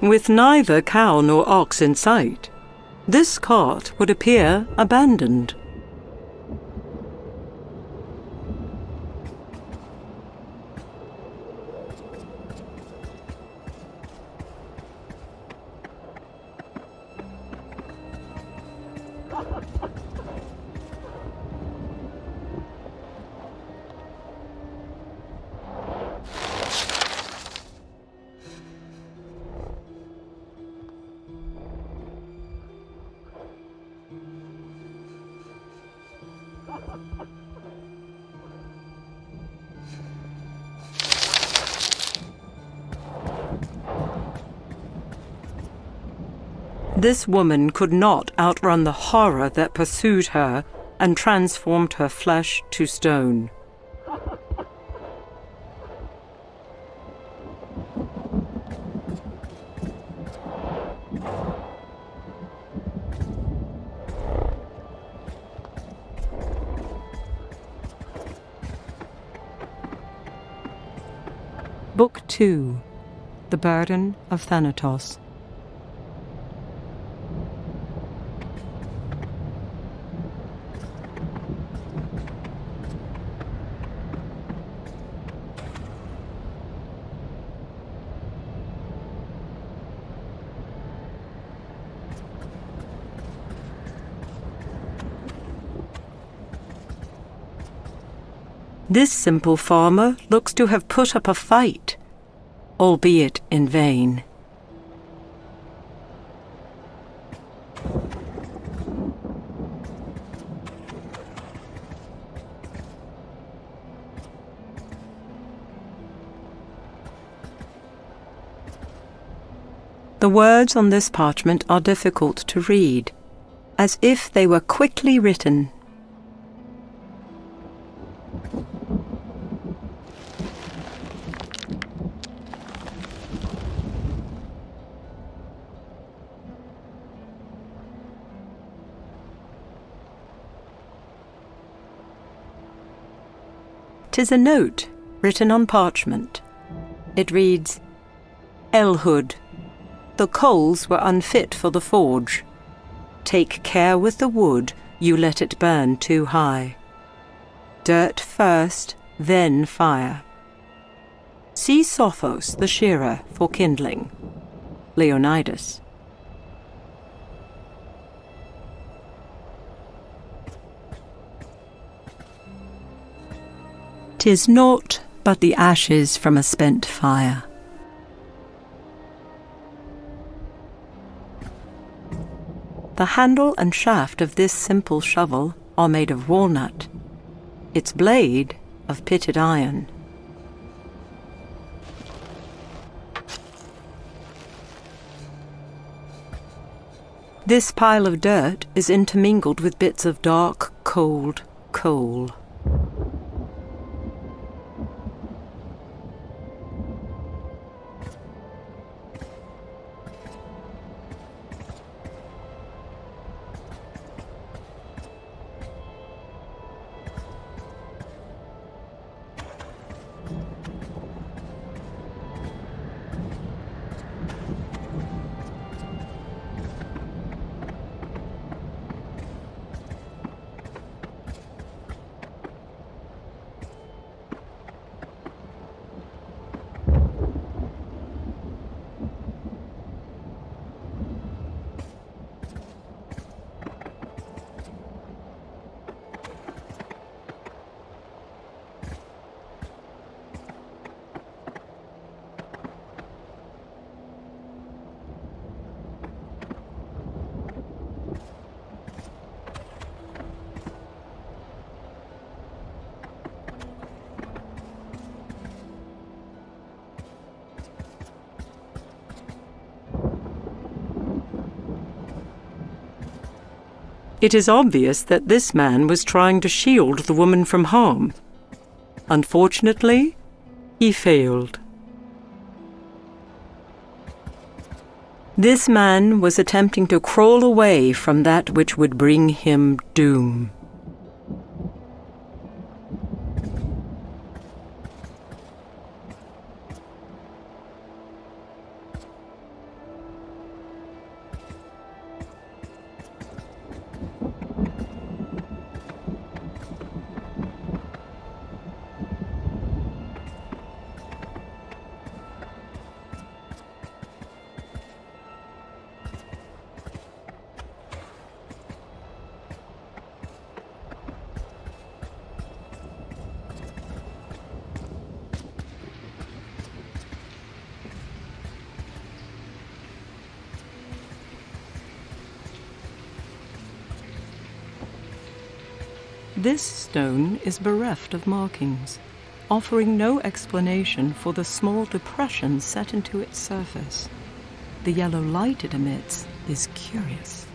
With neither cow nor ox in sight, this cart would appear abandoned. This woman could not outrun the horror that pursued her and transformed her flesh to stone. Book 2. The Burden of Thanatos. This simple farmer looks to have put up a fight, albeit in vain. The words on this parchment are difficult to read, as if they were quickly written. "'Tis a note written on parchment. It reads, 'Elhood, the coals were unfit for the forge. Take care with the wood, you let it burn too high. Dirt first, then fire. See Sophos the shearer for kindling. Leonidas.'" "'Tis naught but the ashes from a spent fire." The handle and shaft of this simple shovel are made of walnut, its blade of pitted iron. This pile of dirt is intermingled with bits of dark, cold coal. It is obvious that this man was trying to shield the woman from harm. Unfortunately, he failed. This man was attempting to crawl away from that which would bring him doom. This stone is bereft of markings, offering no explanation for the small depressions set into its surface. The yellow light it emits is curious.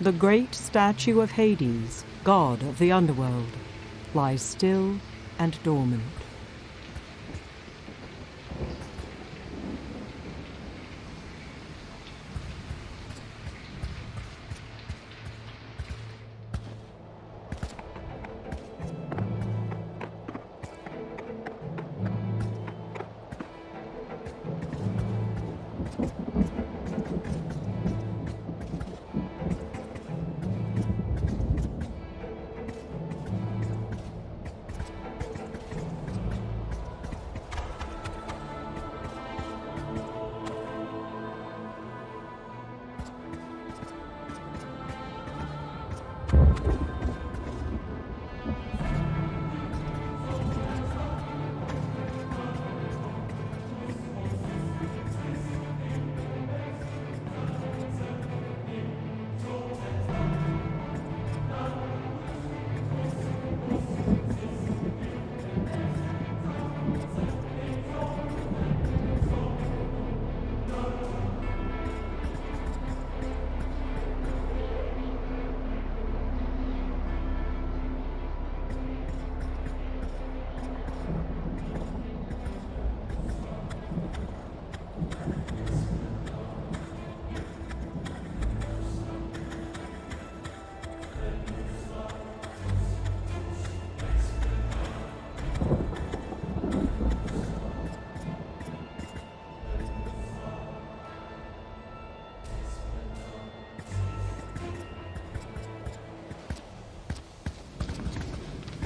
The great statue of Hades, god of the underworld, lies still and dormant.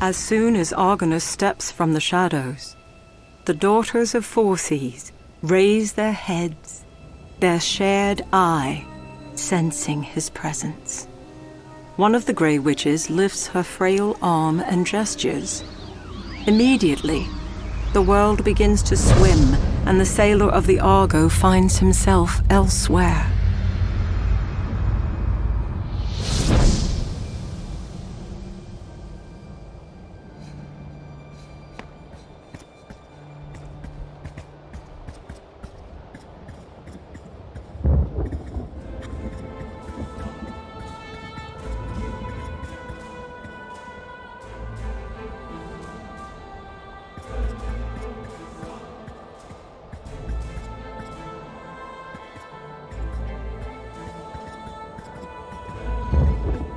As soon as Argonus steps from the shadows, the daughters of Phorcys raise their heads, their shared eye sensing his presence. One of the Grey Witches lifts her frail arm and gestures. Immediately, the world begins to swim, and the sailor of the Argo finds himself elsewhere.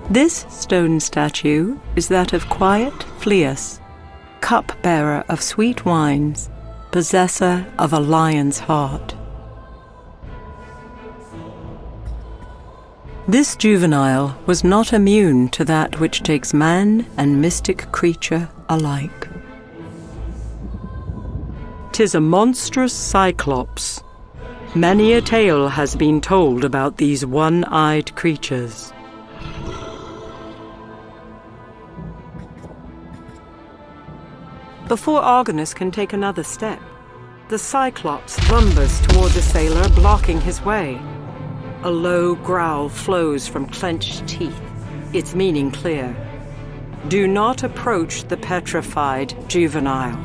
This stone statue is that of quiet Phlius, cup-bearer of sweet wines, possessor of a lion's heart. This juvenile was not immune to that which takes man and mystic creature alike. 'Tis a monstrous cyclops. Many a tale has been told about these one-eyed creatures. Before Argonus can take another step, the Cyclops lumbers toward the sailor, blocking his way. A low growl flows from clenched teeth, its meaning clear. Do not approach the petrified juvenile.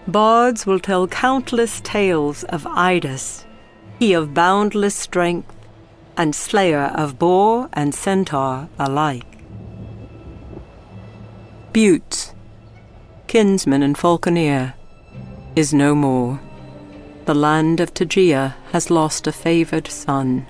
Bards will tell countless tales of Idas, he of boundless strength, and slayer of boar and centaur alike. Buttes, kinsman and falconer, is no more. The land of Tegea has lost a favoured son.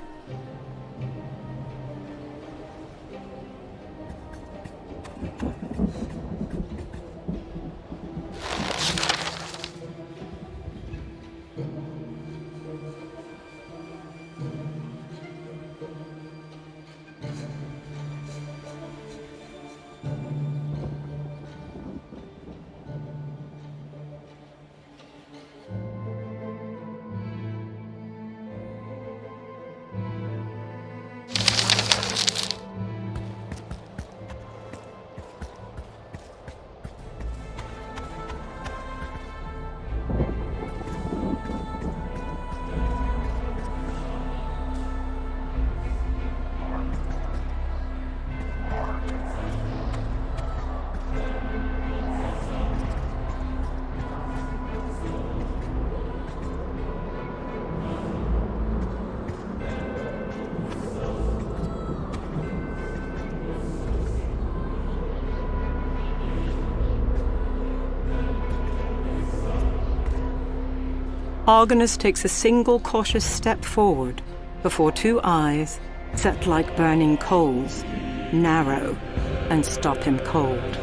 Argonus takes a single cautious step forward before two eyes, set like burning coals, narrow and stop him cold.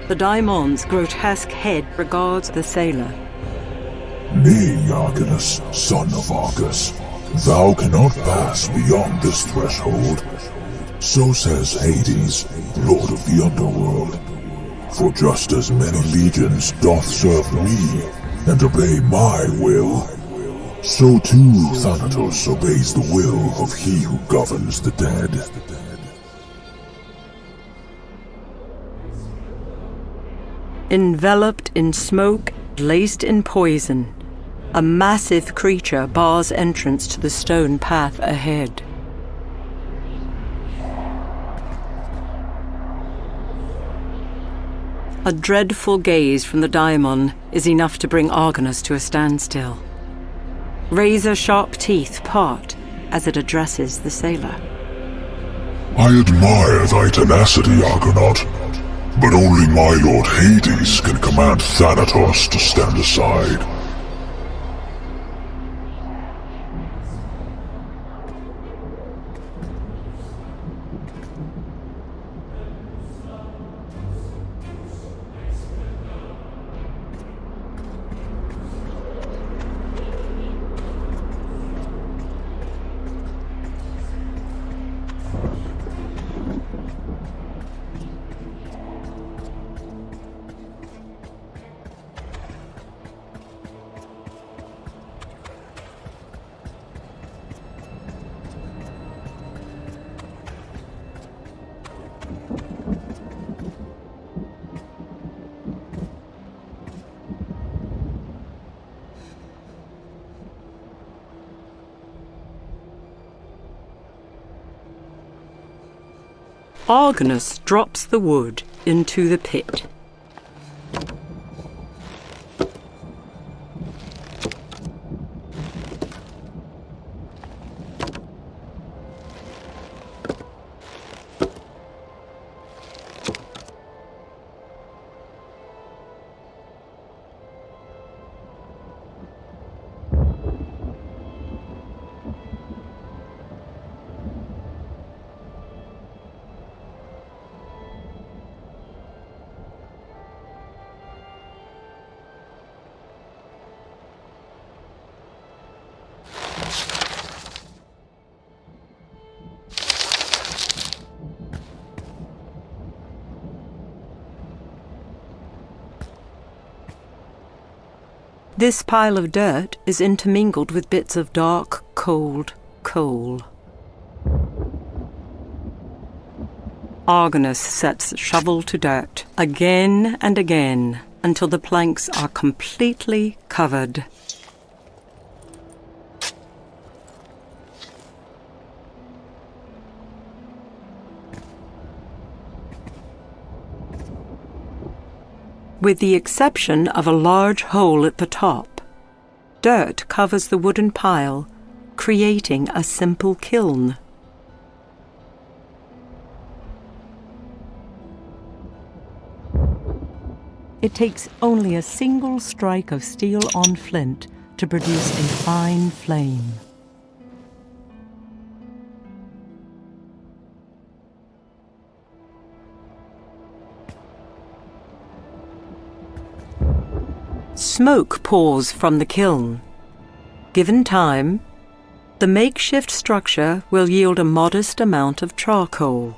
The Daimon's grotesque head regards the sailor. Nay, Argonus, son of Argus, thou cannot pass beyond this threshold. So says Hades, lord of the underworld. For just as many legions doth serve me, and obey my will, so too Thanatos obeys the will of he who governs the dead. Enveloped in smoke, laced in poison, a massive creature bars entrance to the stone path ahead. A dreadful gaze from the daimon is enough to bring Argonus to a standstill. Razor-sharp teeth part as it addresses the sailor. I admire thy tenacity, Argonaut, but only my lord Hades can command Thanatos to stand aside. Argonus drops the wood into the pit. This pile of dirt is intermingled with bits of dark, cold coal. Argonus sets the shovel to dirt again and again until the planks are completely covered. With the exception of a large hole at the top, dirt covers the wooden pile, creating a simple kiln. It takes only a single strike of steel on flint to produce a fine flame. Smoke pours from the kiln. Given time, the makeshift structure will yield a modest amount of charcoal.